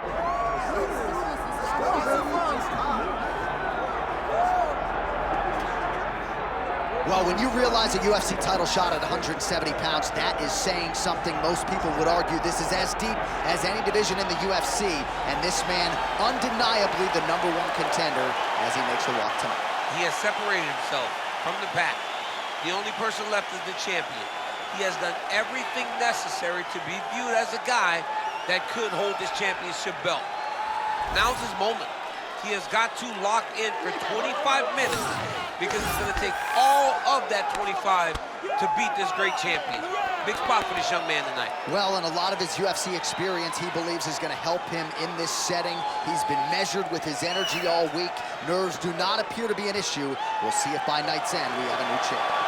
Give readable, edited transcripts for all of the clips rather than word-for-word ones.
Well, when you realize a UFC title shot at 170 pounds, that is saying something. Most people would argue this is as deep as any division in the UFC, and this man, undeniably the #1 contender as he makes the walk tonight. He has separated himself from the pack. The only person left is the champion. He has done everything necessary to be viewed as a guy that could hold this championship belt. Now's his moment. He has got to lock in for 25 minutes because it's going to take all of that 25 to beat this great champion. Big spot for this young man tonight. Well, and a lot of his UFC experience he believes is going to help him in this setting. He's been measured with his energy all week. Nerves do not appear to be an issue. We'll see if by night's end we have a new champion.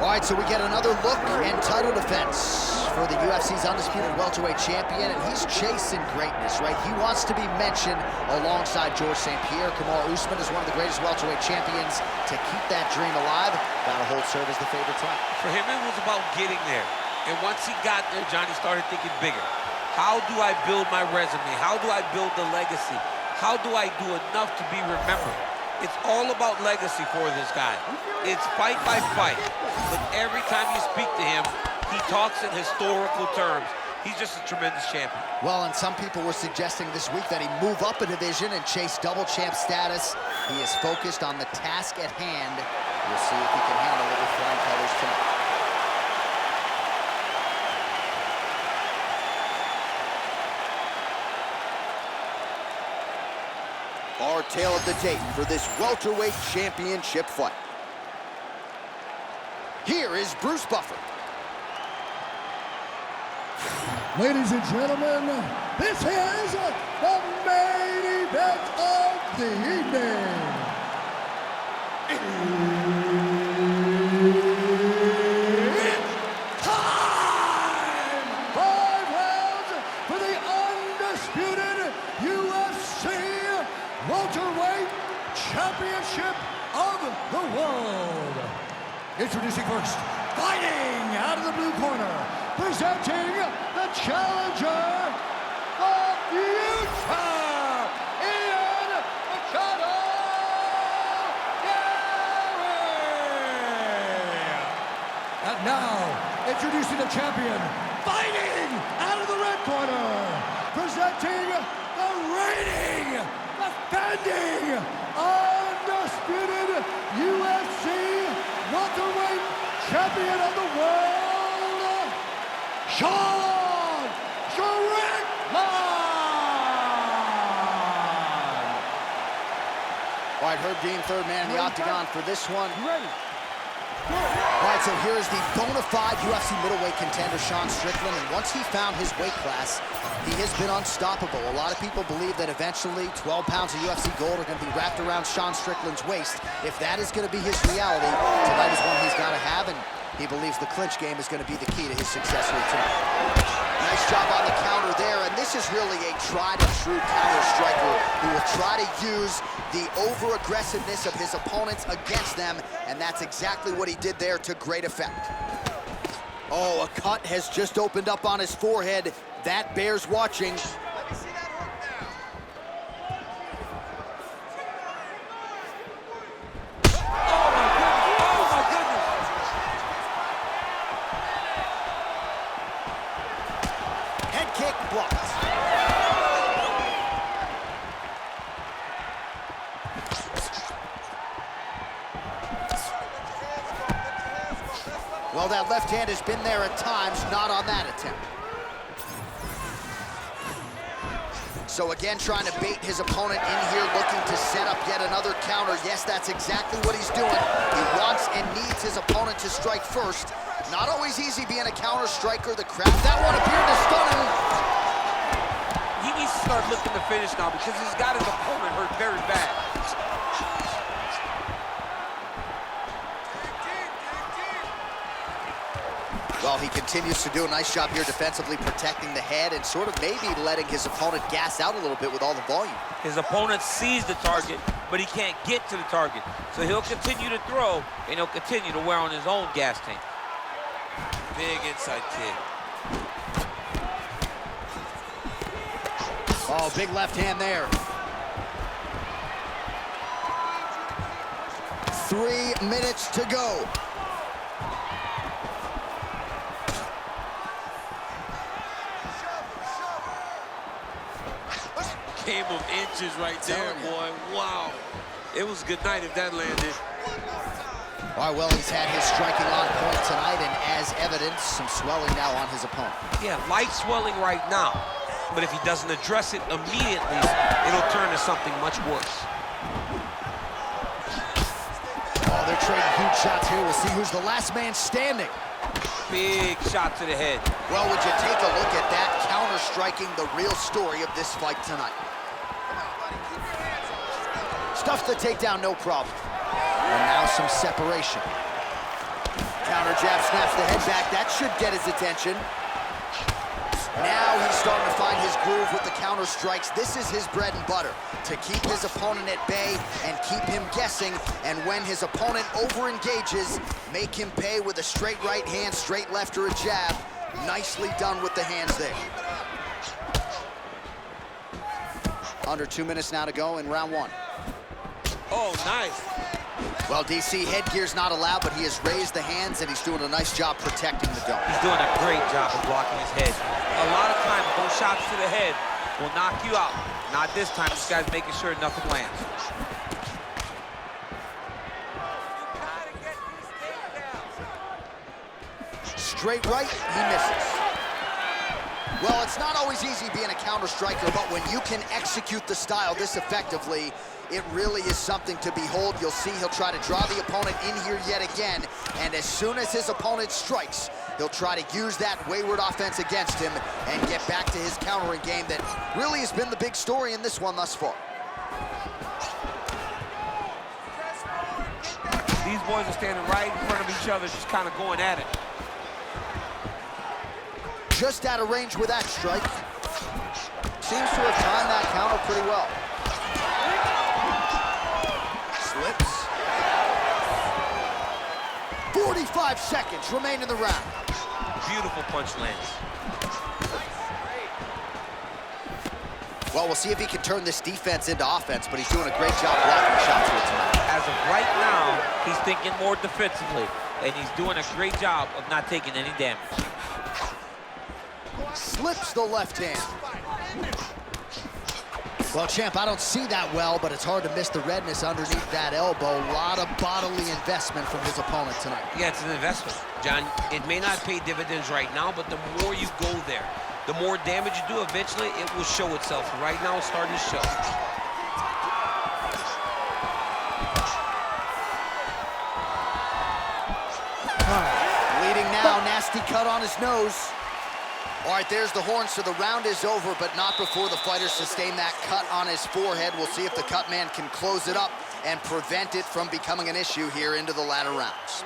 All right, so we get another look and title defense for the UFC's undisputed welterweight champion, and he's chasing greatness, right? He wants to be mentioned alongside Georges St. Pierre. Kamaru Usman is one of the greatest welterweight champions. To keep that dream alive, gotta hold serve as the favorite tonight. For him, it was about getting there. And once he got there, Johnny started thinking bigger. How do I build my resume? How do I build the legacy? How do I do enough to be remembered? It's all about legacy for this guy. It's fight by fight. But every time you speak to him, he talks in historical terms. He's just a tremendous champion. Well, and some people were suggesting this week that he move up a division and chase double champ status. He is focused on the task at hand. We'll see if he can handle it with flying colors tonight. Our tale of the tape for this welterweight championship fight. Here is Bruce Buffer. Ladies and gentlemen, this is the main event of the evening. It's time! 5 rounds for the undisputed UFC welterweight championship of the world. Introducing first, fighting out of the blue corner, presenting the challenger, the future, Ian Machado Garry. And now, introducing the champion, fighting out of the red corner, presenting the reigning, defending, undisputed UFC welterweight champion of the world, Strickland! All right, Herb Dean, third man in the octagon for this one. All right, so here is the bona fide UFC middleweight contender, Strickland, and once he found his weight class, he has been unstoppable. A lot of people believe that eventually 12 pounds of UFC gold are going to be wrapped around Strickland's waist. If that is going to be his reality, tonight is one he's got to have, and he believes the clinch game is going to be the key to his success here tonight. Nice job on the counter there, and this is really a tried-and-true counter striker who will try to use the over-aggressiveness of his opponents against them, and that's exactly what he did there to great effect. Oh, a cut has just opened up on his forehead. That bears watching. Let me see that arm now. Head kick blocked. Well, that left hand has been there at times, not on that attempt. So again, trying to bait his opponent in here, looking to set up yet another counter. Yes, that's exactly what he's doing. He wants and needs his opponent to strike first. Not always easy being a counter striker. The crowd, that one appeared to stun him. He needs to start looking to finish now because he's got his opponent hurt very bad. he continues to do a nice job here defensively, protecting the head and sort of maybe letting his opponent gas out a little bit with all the volume. His opponent sees the target, but he can't get to the target. So he'll continue to throw, and he'll continue to wear on his own gas tank. Big inside kick. Oh, big left hand there. 3 minutes to go. Game of inches right there, boy. Wow. It was good night if that landed. All right, well, he's had his striking on point tonight, and as evidence, some swelling now on his opponent. Yeah, light swelling right now. But if he doesn't address it immediately, it'll turn to something much worse. Oh, they're trading huge shots here. We'll see who's the last man standing. Big shot to the head. Well, would you take a look at that? Counter-striking, the real story of this fight tonight. Stuffs the takedown, no problem. And now some separation. Counter jab, snaps the head back. That should get his attention. Now he's starting to find his groove with the counter strikes. This is his bread and butter, to keep his opponent at bay and keep him guessing. And when his opponent over-engages, make him pay with a straight right hand, straight left, or a jab. Nicely done with the hands there. Under 2 minutes now to go in round one. Oh, nice. Well, DC, headgear's not allowed, but he has raised the hands, and he's doing a nice job protecting the dome. He's doing a great job of blocking his head. A lot of times, those shots to the head will knock you out. Not this time. This guy's making sure nothing lands. Straight right, he misses. Well, it's not always easy being a counter striker, but when you can execute the style this effectively, it really is something to behold. You'll see he'll try to draw the opponent in here yet again, and as soon as his opponent strikes, he'll try to use that wayward offense against him and get back to his countering game that really has been the big story in this one thus far. These boys are standing right in front of each other, just kind of going at it. Just out of range with that strike. Seems to have timed that counter pretty well. Slips. 45 seconds remain in the round. Beautiful punch lands. Well, we'll see if he can turn this defense into offense, but he's doing a great job blocking shots here tonight. As of right now, he's thinking more defensively, and he's doing a great job of not taking any damage. Slips the left hand. Well, champ, I don't see that well, but it's hard to miss the redness underneath that elbow. A lot of bodily investment from his opponent tonight. Yeah, it's an investment, John. It may not pay dividends right now, but the more you go there, the more damage you do, eventually it will show itself. Right now, it's starting to show. Bleeding now, nasty cut on his nose. All right, there's the horn, so the round is over, but not before the fighter sustained that cut on his forehead. We'll see if the cut man can close it up and prevent it from becoming an issue here into the latter rounds.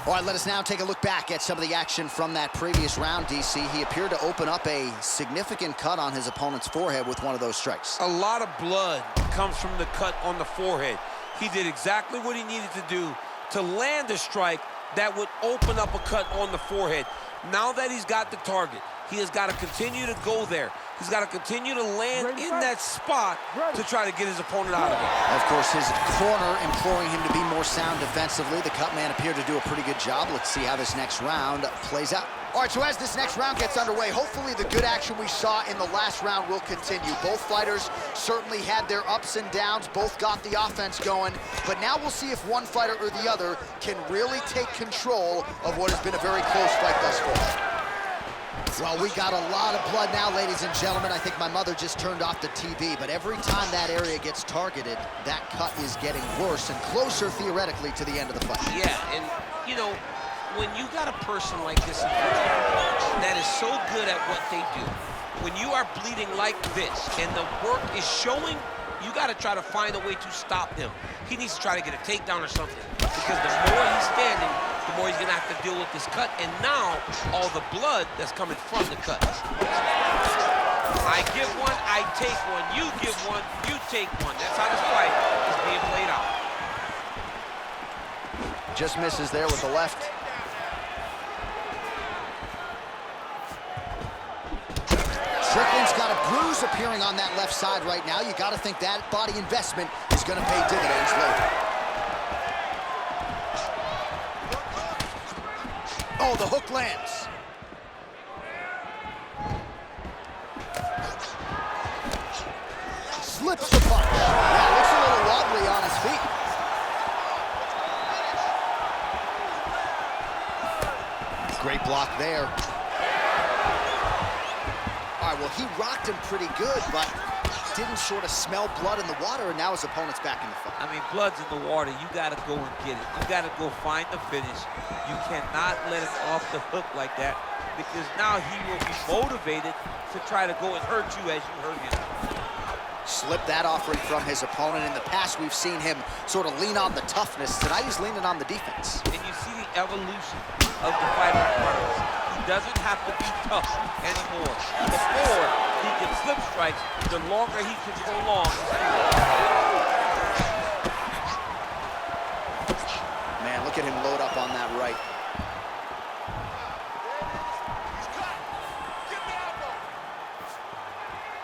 All right, let us now take a look back at some of the action from that previous round, DC. He appeared to open up a significant cut on his opponent's forehead with one of those strikes. A lot of blood comes from the cut on the forehead. He did exactly what he needed to do to land a strike that would open up a cut on the forehead. Now that he's got the target, he has got to continue to go there. He's got to continue to land in that spot to try to get his opponent out of it. Of course, his corner imploring him to be more sound defensively. The cut man appeared to do a pretty good job. Let's see how this next round plays out. All right, so as this next round gets underway, hopefully the good action we saw in the last round will continue. Both fighters certainly had their ups and downs. Both got the offense going. But now we'll see if one fighter or the other can really take control of what has been a very close fight thus far. Well, we got a lot of blood now, ladies and gentlemen. I think my mother just turned off the TV, but every time that area gets targeted, that cut is getting worse and closer, theoretically, to the end of the fight. Yeah, and, you know, when you got a person like this in front of you that is so good at what they do, when you are bleeding like this and the work is showing, you got to try to find a way to stop him. He needs to try to get a takedown or something, because the more he's standing, the more he's gonna have to deal with this cut, and now all the blood that's coming from the cut. I give one, I take one. You give one, you take one. That's how this fight is being played out. Just misses there with the left. Strickland's got a bruise appearing on that left side right now. You got to think that body investment is going to pay dividends later. Oh, the hook lands. Slips the punch. Yeah, looks a little wobbly on his feet. Great block there. All right, well, he rocked him pretty good, but didn't sort of smell blood in the water, and now his opponent's back in the fight. I mean, blood's in the water. You got to go and get it. You got to go find the finish. You cannot let it off the hook like that, because now he will be motivated to try to go and hurt you as you hurt him. Slipped that offering from his opponent. In the past, we've seen him sort of lean on the toughness. Tonight, he's leaning on the defense. And you see the evolution of the fighter in front of us. He doesn't have to be tough anymore. The more he can slip strikes, the longer he can prolong his Man, look at him load up on that right.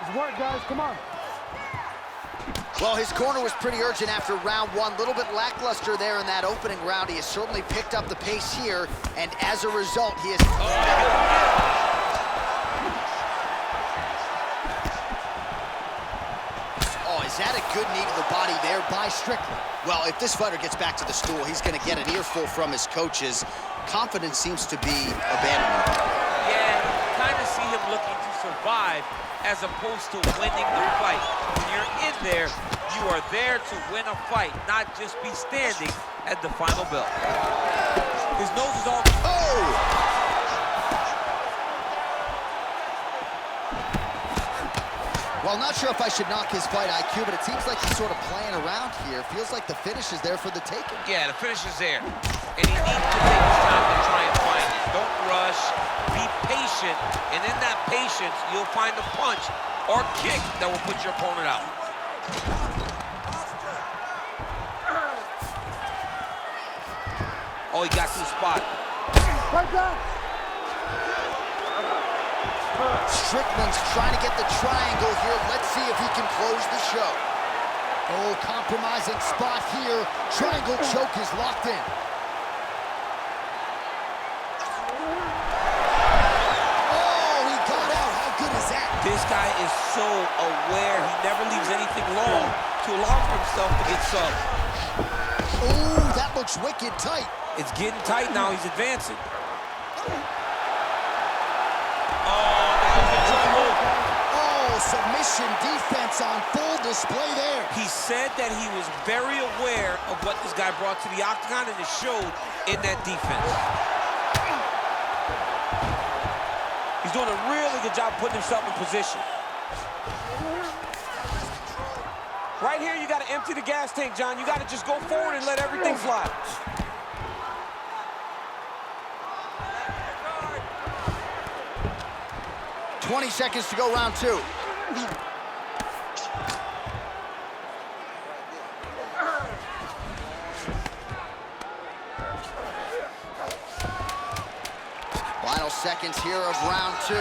It's work, guys. Come on. Well, his corner was pretty urgent after round one. A little bit lackluster there in that opening round. He has certainly picked up the pace here, and as a result, he is... Oh, is that a good knee to the body there by Strickland? Well, if this fighter gets back to the stool, he's going to get an earful from his coaches. Confidence seems to be abandoning him. Yeah, you kind of see him looking to survive as opposed to winning the fight. When you're in there, you are there to win a fight, not just be standing at the final bell. His nose is all... Oh! Well, not sure if I should knock his fight IQ, but it seems like he's sort of playing around here. Feels like the finish is there for the taking. Yeah, the finish is there. And he needs to take his time to try and find it. Don't rush. Be patient. And in that patience, you'll find a punch or kick that will put your opponent out. Oh, he got to the spot. Right back. Strickland's trying to get the triangle here. Let's see if he can close the show. Oh, compromising spot here. Triangle choke is locked in. Oh, he got out. How good is that? This guy is so aware. He never leaves anything long to allow for himself to get subbed. Oh, that looks wicked tight. It's getting tight now. He's advancing. Submission defense on full display there. He said that he was very aware of what this guy brought to the octagon, and it showed in that defense. He's doing a really good job putting himself in position. Right here, you got to empty the gas tank, John. You got to just go forward and let everything fly. 20 seconds to go, round two. Final seconds here of round two.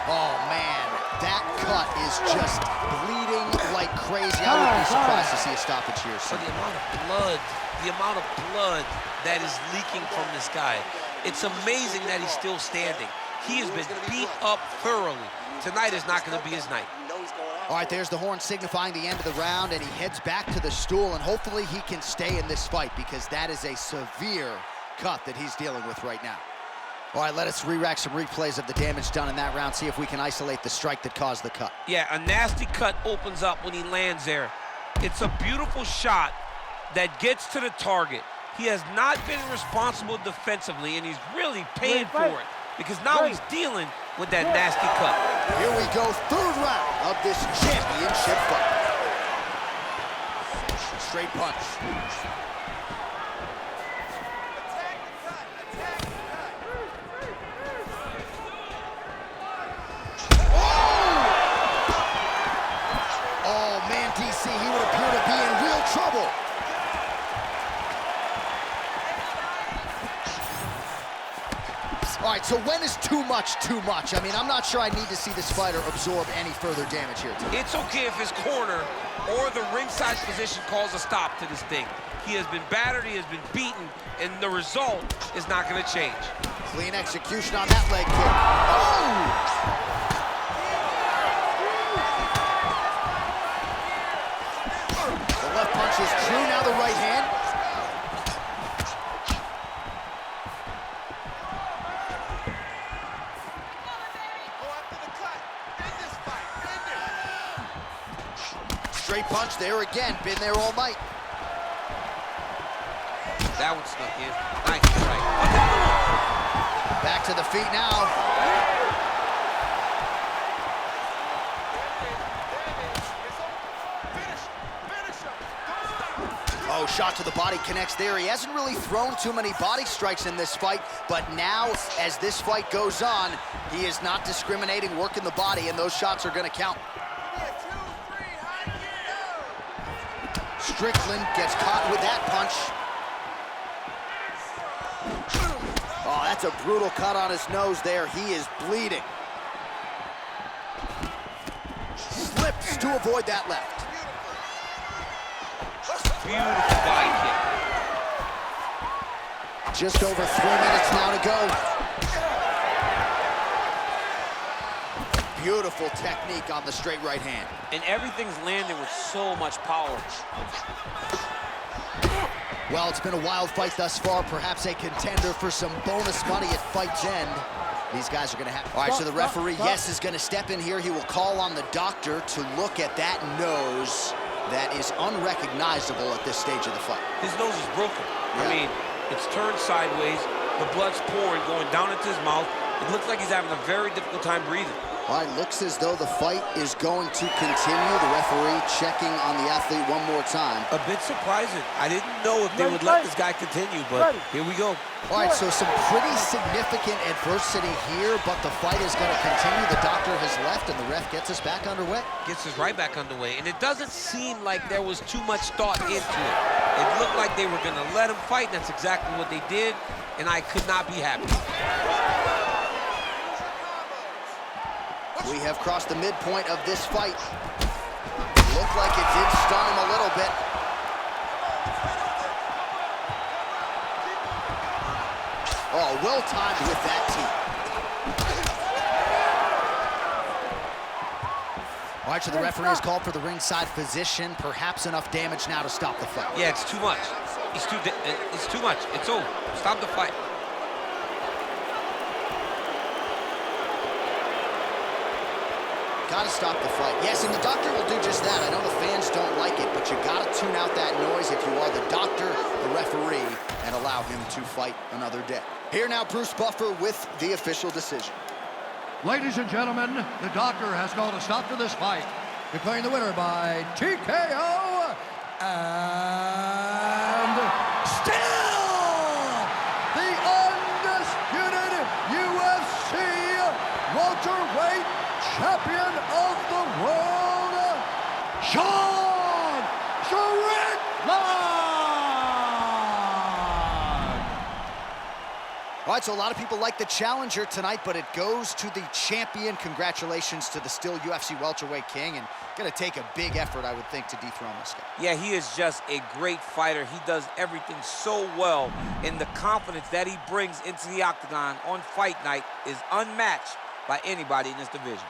Oh, man, that cut is just bleeding like crazy. I wouldn't be surprised to see a stoppage here soon. The amount of blood that is leaking from this guy. It's amazing that he's still standing. He has been beat up thoroughly. Tonight is not going to be his night. All right, there's the horn signifying the end of the round, and he heads back to the stool, and hopefully he can stay in this fight because that is a severe cut that he's dealing with right now. All right, let us re-rack some replays of the damage done in that round, see if we can isolate the strike that caused the cut. Yeah, a nasty cut opens up when he lands there. It's a beautiful shot that gets to the target. He has not been responsible defensively, and he's really paying for it because now he's dealing with that nasty cut. Here we go, third round of this championship fight. Straight punch. right, so when is too much too much? I mean, I'm not sure I need to see this fighter absorb any further damage here tonight. It's okay if his corner or the ringside position calls a stop to this thing. He has been battered, he has been beaten, and the result is not going to change. Clean execution on that leg kick. Oh! The left punch is true, now the right hand. Straight punch there again, been there all night. That one snuck in. Nice, right. Back to the feet now. Oh, shot to the body connects there. He hasn't really thrown too many body strikes in this fight, but now, as this fight goes on, he is not discriminating, working the body, and those shots are going to count. Strickland gets caught with that punch. Oh, that's a brutal cut on his nose there. He is bleeding. Slips to avoid that left. Beautiful body kick. Just over 3 minutes now to go. Beautiful technique on the straight right hand. And everything's landing with so much power. Well, it's been a wild fight thus far. Perhaps a contender for some bonus money at fight's end. These guys are going to have... All right, so the referee, yes, is going to step in here. He will call on the doctor to look at that nose that is unrecognizable at this stage of the fight. His nose is broken. Yeah. I mean, it's turned sideways. The blood's pouring, going down into his mouth. It looks like he's having a very difficult time breathing. All right, looks as though the fight is going to continue. The referee checking on the athlete one more time. A bit surprising. I didn't know if they would let this guy continue, but here we go. All right, so some pretty significant adversity here, but the fight is going to continue. The doctor has left, and the ref gets us back underway. Gets us right back underway, and it doesn't seem like there was too much thought into it. It looked like they were going to let him fight, and that's exactly what they did, and I could not be happy. We have crossed the midpoint of this fight. Looked like it did stun him a little bit. Oh, well timed with that team. All right, so the referee has called for the ringside physician. Perhaps enough damage now to stop the fight. Yeah, it's too much. It's too much. It's over. Stop the fight. Gotta stop the fight. Yes, and the doctor will do just that. I know the fans don't like it, but you gotta tune out that noise if you are the doctor, the referee, and allow him to fight another day. Here now, Bruce Buffer with the official decision. Ladies and gentlemen, the doctor has called a stop to this fight, declaring the winner by TKO, and still the undisputed UFC welterweight champion of the world, Strickland! All right, so a lot of people like the challenger tonight, but it goes to the champion. Congratulations to the still UFC welterweight king, and gonna take a big effort, I would think, to dethrone this guy. Yeah, he is just a great fighter. He does everything so well, and the confidence that he brings into the octagon on fight night is unmatched by anybody in this division.